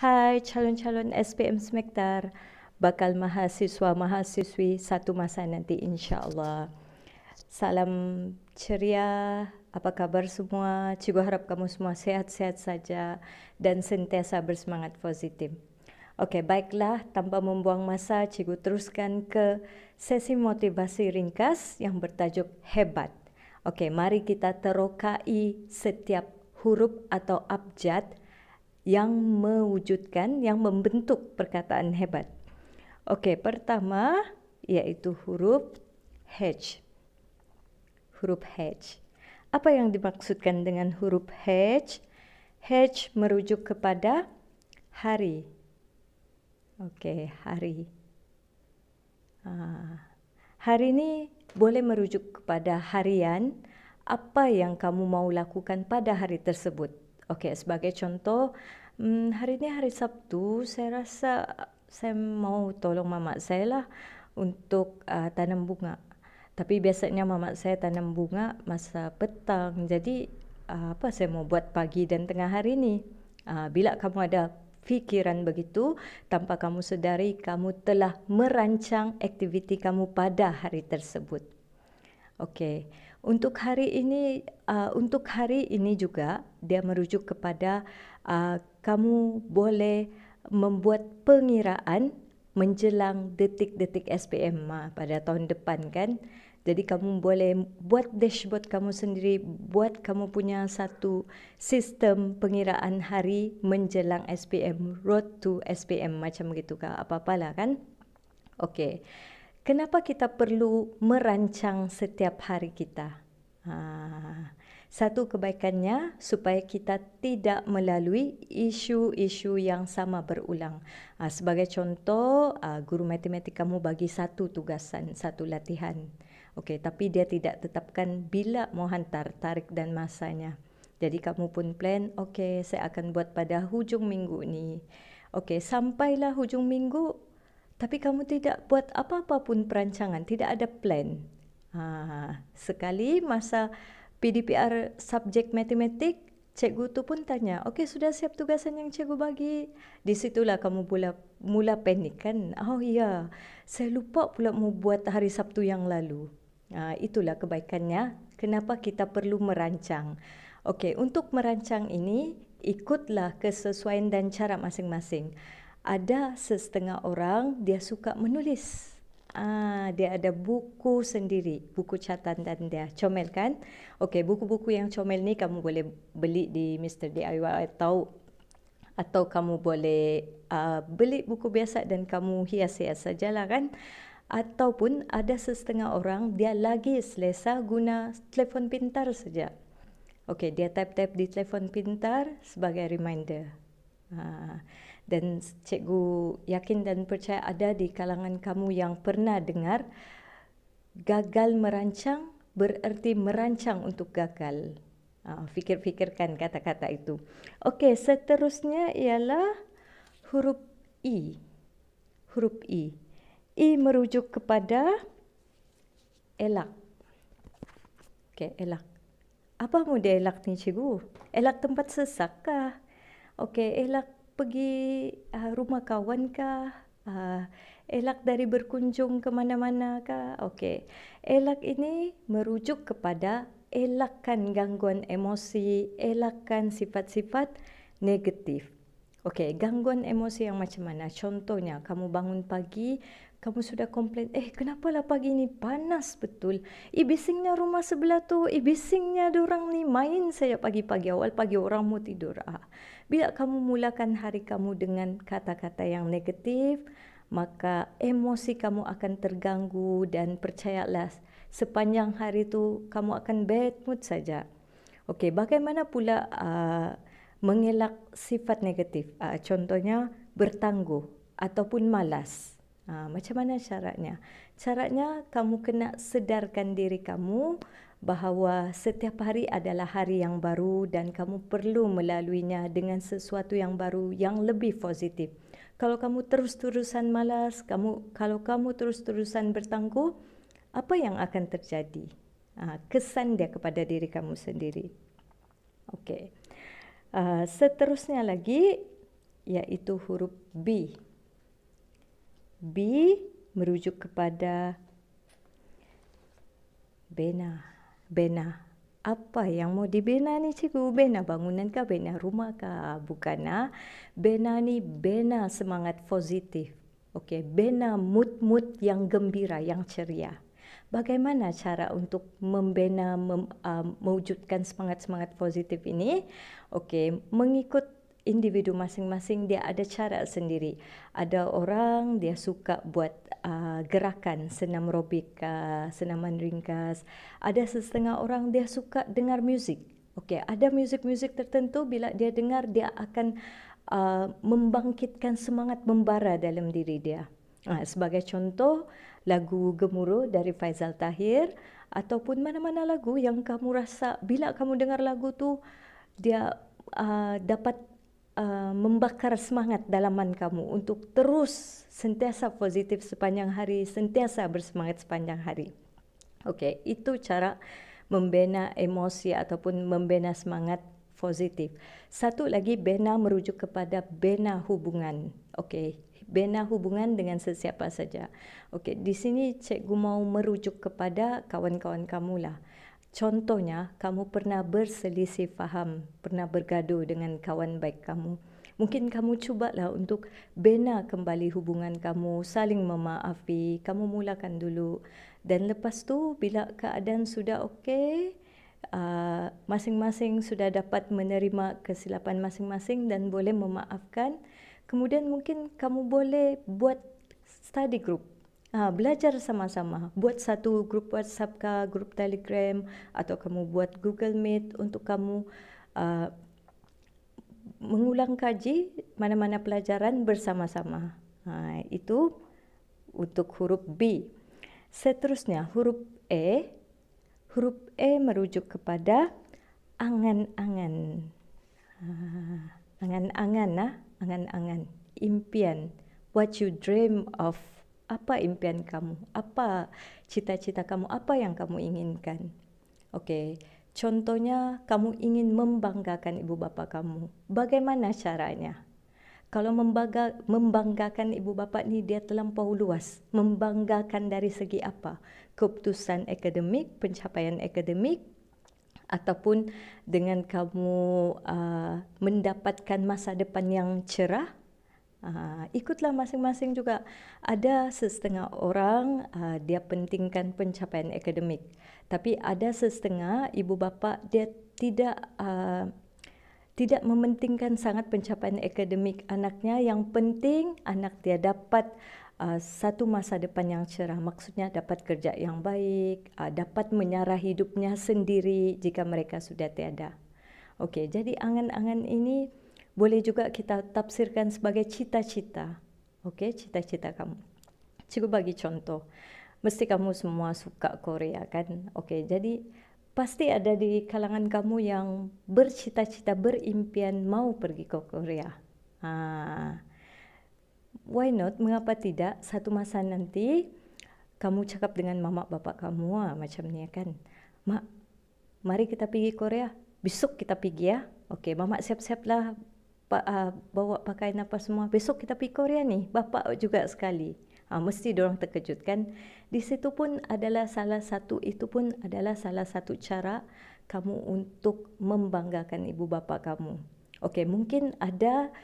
Hai calon-calon SPM Smektar, bakal mahasiswa-mahasiswi satu masa nanti insya-Allah. Salam ceria, apa kabar semua? Cikgu harap kamu semua sehat-sehat saja dan sentiasa bersemangat positif. Okey, baiklah, tanpa membuang masa, cikgu teruskan ke sesi motivasi ringkas yang bertajuk hebat. Okey, mari kita terokai setiap huruf atau abjad yang mewujudkan, yang membentuk perkataan hebat. Okey, pertama iaitu huruf H. Huruf H. Apa yang dimaksudkan dengan huruf H? H merujuk kepada hari. Okey, hari. Hari ini boleh merujuk kepada harian, apa yang kamu mau lakukan pada hari tersebut. Okey, sebagai contoh, hari ini hari Sabtu, saya rasa saya mau tolong mamak saya lah untuk tanam bunga. Tapi biasanya mamak saya tanam bunga masa petang. Jadi apa saya mau buat pagi dan tengah hari ni? Bila kamu ada fikiran begitu, tanpa kamu sedari kamu telah merancang aktiviti kamu pada hari tersebut. Okey, untuk hari ini juga dia merujuk kepada kamu boleh membuat pengiraan menjelang detik-detik SPM pada tahun depan kan. Jadi kamu boleh buat dashboard kamu sendiri, buat kamu punya satu sistem pengiraan hari menjelang SPM, road to SPM macam begitu ke apa-apalah kan. Okey. Kenapa kita perlu merancang setiap hari kita? Satu kebaikannya supaya kita tidak melalui isu-isu yang sama berulang. Sebagai contoh, guru matematik kamu bagi satu tugasan, satu latihan. Okey, tapi dia tidak tetapkan bila mau hantar tarikh dan masanya. Jadi kamu pun plan, okey, saya akan buat pada hujung minggu ni. Okey, sampailah hujung minggu, tapi kamu tidak buat apa-apa pun perancangan, tidak ada plan. Sekali masa PDPR subjek matematik, cikgu tu pun tanya, okey sudah siap tugasan yang cikgu bagi? Di situlah kamu mula panik kan? Oh ya, saya lupa pula mau buat hari Sabtu yang lalu. Itulah kebaikannya, kenapa kita perlu merancang. Okey, untuk merancang ini, ikutlah kesesuaian dan cara masing-masing. Ada setengah orang dia suka menulis. Dia ada buku sendiri, buku catatan dia. Comel kan? Okey, buku-buku yang comel ni kamu boleh beli di Mr. DIY atau kamu boleh beli buku biasa dan kamu hias-hias sajalah kan? Ataupun ada setengah orang dia lagi selesa guna telefon pintar saja. Okey, dia type-type di telefon pintar sebagai reminder. Dan cikgu yakin dan percaya ada di kalangan kamu yang pernah dengar gagal merancang bererti merancang untuk gagal. Fikir-fikirkan kata-kata itu. Okey, seterusnya ialah huruf I. Huruf I. I merujuk kepada elak. Okey, elak. Apa mudah elak ni cikgu? Elak tempat sesak kah? Okey, elak pergi rumah kawan kah? Elak dari berkunjung ke mana-mana kah? Okey. Elak ini merujuk kepada elakkan gangguan emosi, elakkan sifat-sifat negatif. Okey, gangguan emosi yang macam mana? Contohnya, kamu bangun pagi, kamu sudah komplain, kenapalah pagi ni panas betul. Bisingnya rumah sebelah tu, bisingnya dorang ni main saja pagi-pagi, awal pagi orang mau tidur. Bila kamu mulakan hari kamu dengan kata-kata yang negatif, maka emosi kamu akan terganggu dan percayalah sepanjang hari tu kamu akan bad mood saja. Okey, bagaimana pula mengelak sifat negatif? Contohnya bertangguh ataupun malas. Macam mana caranya? Caranya kamu kena sedarkan diri kamu bahawa setiap hari adalah hari yang baru dan kamu perlu melaluinya dengan sesuatu yang baru yang lebih positif. Kalau kamu terus-terusan malas, kalau kamu terus-terusan bertangguh, apa yang akan terjadi? Kesan dia kepada diri kamu sendiri. Okey. Seterusnya lagi, yaitu huruf B. B merujuk kepada bina. Bina. Apa yang mau dibina ni cikgu? Bina bangunan kah? Bina rumah kah? Bukan. Bina ni bina semangat positif. Okey, bina mood-mood yang gembira, yang ceria. Bagaimana cara untuk membina, mewujudkan semangat-semangat positif ini? Okey, mengikut individu masing-masing dia ada cara sendiri. Ada orang dia suka buat gerakan senam aerobik, senaman ringkas. Ada setengah orang dia suka dengar muzik. Okey, ada muzik-muzik tertentu bila dia dengar dia akan membangkitkan semangat membara dalam diri dia. Sebagai contoh, lagu Gemuruh dari Faizal Tahir ataupun mana-mana lagu yang kamu rasa bila kamu dengar lagu tu dia dapat membakar semangat dalaman kamu untuk terus sentiasa positif sepanjang hari, sentiasa bersemangat sepanjang hari. Okey, itu cara membina emosi ataupun membina semangat positif. Satu lagi, bina merujuk kepada bina hubungan. Okey, bina hubungan dengan sesiapa saja. Okey, di sini cikgu mau merujuk kepada kawan-kawan kamu lah. Contohnya, kamu pernah berselisih faham, pernah bergaduh dengan kawan baik kamu. Mungkin kamu cubalah untuk bina kembali hubungan kamu, saling memaafi, kamu mulakan dulu. Dan lepas tu, bila keadaan sudah okey, masing-masing sudah dapat menerima kesilapan masing-masing dan boleh memaafkan, kemudian mungkin kamu boleh buat study group. Belajar sama-sama, buat satu grup WhatsApp kah, grup Telegram, atau kamu buat Google Meet untuk kamu mengulang kaji mana-mana pelajaran bersama-sama. Itu untuk huruf B. Seterusnya huruf E. Huruf E merujuk kepada angan-angan. Angan-angan, angan-angan, impian. What you dream of. Apa impian kamu? Apa cita-cita kamu? Apa yang kamu inginkan? Okey, contohnya kamu ingin membanggakan ibu bapa kamu. Bagaimana caranya? Kalau membanggakan ibu bapa ni dia terlampau luas. Membanggakan dari segi apa? Keputusan akademik, pencapaian akademik, ataupun dengan kamu mendapatkan masa depan yang cerah. Ikutlah masing-masing juga. Ada setengah orang dia pentingkan pencapaian akademik, tapi ada setengah ibu bapa dia tidak mementingkan sangat pencapaian akademik anaknya. Yang penting anak dia dapat satu masa depan yang cerah, maksudnya dapat kerja yang baik, dapat menyarah hidupnya sendiri jika mereka sudah tiada. Okey, jadi angan-angan ini boleh juga kita tafsirkan sebagai cita-cita. Okey, cita-cita kamu. Cikgu bagi contoh. Mesti kamu semua suka Korea kan? Okey, jadi pasti ada di kalangan kamu yang bercita-cita, berimpian mau pergi ke Korea. Why not? Mengapa tidak? Satu masa nanti kamu cakap dengan mama bapak kamu macam ni kan. Mak, mari kita pergi Korea. Besok kita pergi ya. Okey, mama siap-siaplah bawa pakaian apa semua. Besok kita pergi Korea ni. Bapak juga sekali. Mesti diorang terkejut kan. Di situ pun adalah salah satu, itu pun adalah salah satu cara kamu untuk membanggakan ibu bapa kamu. Okey, mungkin ada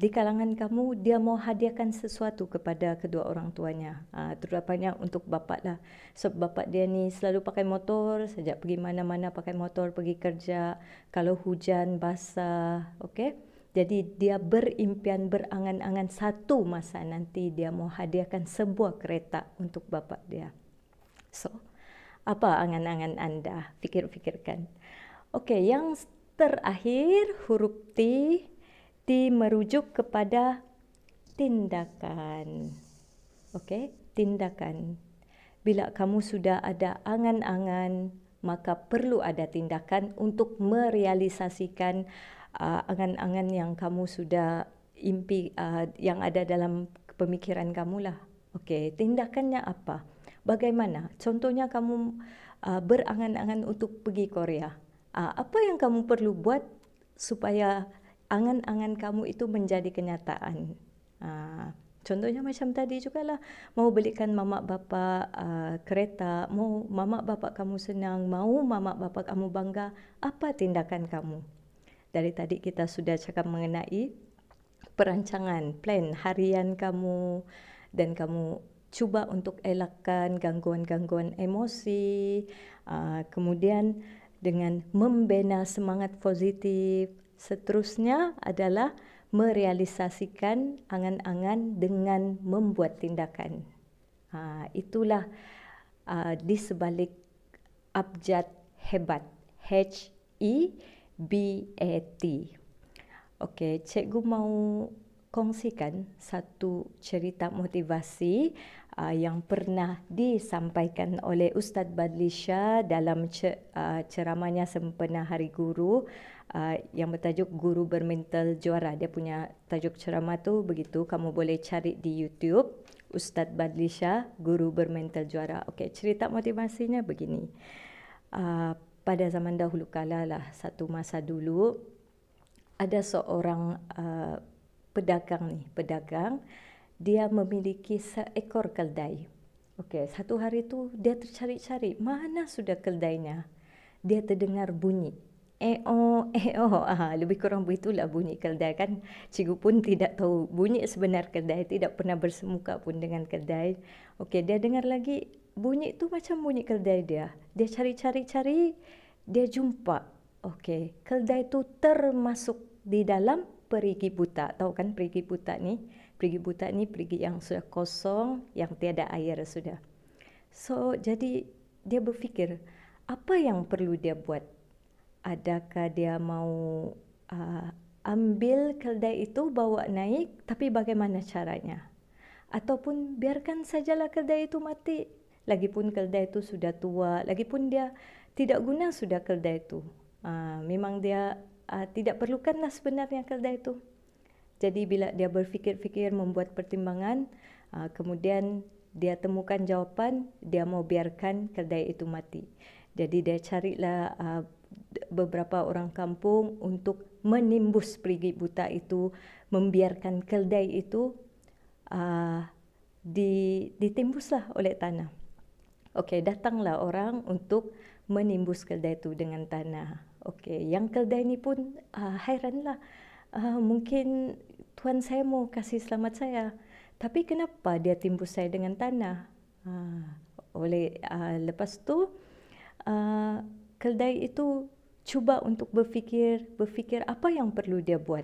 di kalangan kamu dia mau hadiahkan sesuatu kepada kedua orang tuanya, terutamanya untuk bapak lah. Sebab bapak dia ni selalu pakai motor, sejak pergi mana-mana pakai motor pergi kerja, kalau hujan basah. Okey, jadi dia berimpian, berangan-angan satu masa nanti dia mau hadiahkan sebuah kereta untuk bapak dia. So, apa angan-angan anda? Fikir-fikirkan. Okey, yang terakhir huruf T. T merujuk kepada tindakan. Okey, tindakan. Bila kamu sudah ada angan-angan, maka perlu ada tindakan untuk merealisasikan angan-angan yang kamu sudah impi, yang ada dalam pemikiran kamu lah. Okey, tindakannya apa? Bagaimana? Contohnya kamu berangan-angan untuk pergi Korea. Apa yang kamu perlu buat supaya angan-angan kamu itu menjadi kenyataan. Contohnya macam tadi juga lah, mau belikan mamak bapa kereta, mau mamak bapa kamu senang, mau mamak bapa kamu bangga, apa tindakan kamu? Dari tadi kita sudah cakap mengenai perancangan, plan harian kamu, dan kamu cuba untuk elakkan gangguan-gangguan emosi, kemudian dengan membina semangat positif. Seterusnya adalah merealisasikan angan-angan dengan membuat tindakan. Itulah di sebalik abjad hebat, HEBAT. Okey, cikgu mau kongsikan satu cerita motivasi yang pernah disampaikan oleh Ustaz Badli Shah dalam ceramahnya sempena Hari Guru yang bertajuk Guru Bermental Juara. Dia punya tajuk ceramah tu begitu, kamu boleh cari di YouTube, Ustaz Badli Shah, Guru Bermental Juara. Okey, cerita motivasinya begini. Pada zaman dahulu kala lah, satu masa dulu, ada seorang pedagang, dia memiliki seekor keldai. Okey, satu hari tu dia tercari-cari, mana sudah keldainya. Dia terdengar bunyi. Lebih kurang begitulah bunyi keldai kan. Cikgu pun tidak tahu bunyi sebenar keldai, tidak pernah bersemuka pun dengan keldai. Okey, dia dengar lagi bunyi tu macam bunyi keldai dia. Dia cari-cari, dia jumpa. Okey, keldai tu termasuk di dalam perigi buta. Tahu kan perigi buta ni? Perigi buta ni perigi yang sudah kosong, yang tiada air sudah. So, jadi dia berfikir, apa yang perlu dia buat? Adakah dia mau ambil keldai itu, bawa naik, tapi bagaimana caranya? Ataupun biarkan sajalah keldai itu mati. Lagipun keldai itu sudah tua, lagipun dia tidak guna sudah keldai itu. Memang dia tidak perlukanlah sebenarnya keldai itu. Jadi bila dia berfikir-fikir, membuat pertimbangan, kemudian dia temukan jawapan, dia mau biarkan keldai itu mati. Jadi dia carilah beberapa orang kampung untuk menimbus perigi buta itu, membiarkan keldai itu ditimbuslah oleh tanah. Okey, datanglah orang untuk menimbus keldai itu dengan tanah. Okey, yang keldai ni pun hairanlah. Mungkin Tuhan saya mau kasih selamat saya, tapi kenapa dia timbus saya dengan tanah? Lepas tu keldai itu cuba untuk berfikir apa yang perlu dia buat.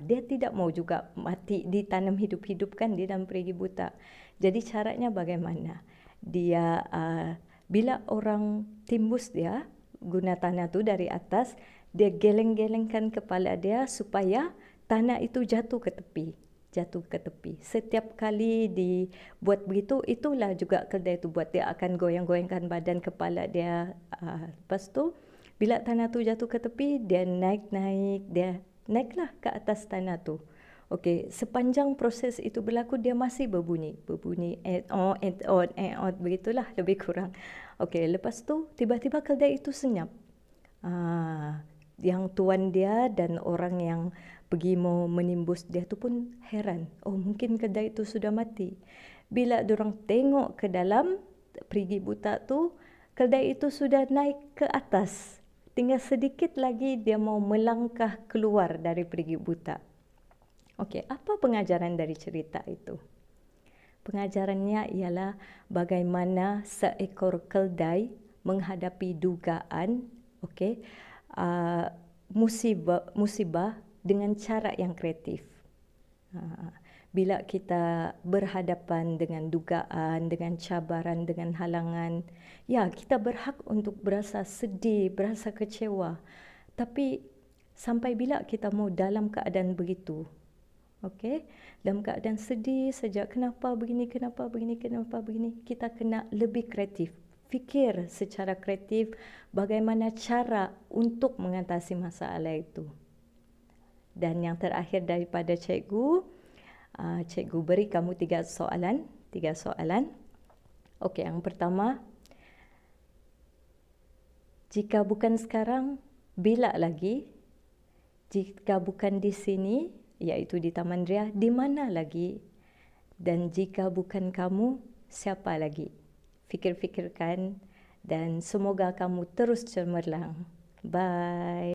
Dia tidak mau juga mati ditanam hidup-hidupkan di dalam perigi buta. Jadi caranya bagaimana? Dia bila orang timbus dia guna tanah tu dari atas, dia geleng-gelengkan kepala dia supaya tanah itu jatuh ke tepi. Setiap kali dibuat begitu, itulah juga keldai itu buat. Dia akan goyang-goyangkan badan kepala dia. Lepas tu, bila tanah tu jatuh ke tepi, dia naiklah ke atas tanah tu. Okey, sepanjang proses itu berlaku, dia masih berbunyi, begitulah lebih kurang. Okey, lepas tu tiba-tiba keldai itu senyap. Yang tuan dia dan orang yang pergi mau menimbus dia tu pun heran. Oh, mungkin keldai itu sudah mati. Bila diorang tengok ke dalam perigi buta tu, keldai itu sudah naik ke atas. Tinggal sedikit lagi dia mau melangkah keluar dari perigi buta. Okey, apa pengajaran dari cerita itu? Pengajarannya ialah bagaimana seekor keldai menghadapi dugaan, musibah dengan cara yang kreatif. Bila kita berhadapan dengan dugaan, dengan cabaran, dengan halangan, ya kita berhak untuk berasa sedih, berasa kecewa. Tapi sampai bila kita mau dalam keadaan begitu? Okey, dalam keadaan sedih saja, kenapa begini, kita kena lebih kreatif. Fikir secara kreatif bagaimana cara untuk mengatasi masalah itu. Dan yang terakhir daripada cikgu beri kamu 3 soalan. Okey, yang pertama, jika bukan sekarang, bila lagi? Jika bukan di sini, yaitu di Taman Ria, di mana lagi? Dan jika bukan kamu, siapa lagi? Fikir-fikirkan dan semoga kamu terus cemerlang. Bye.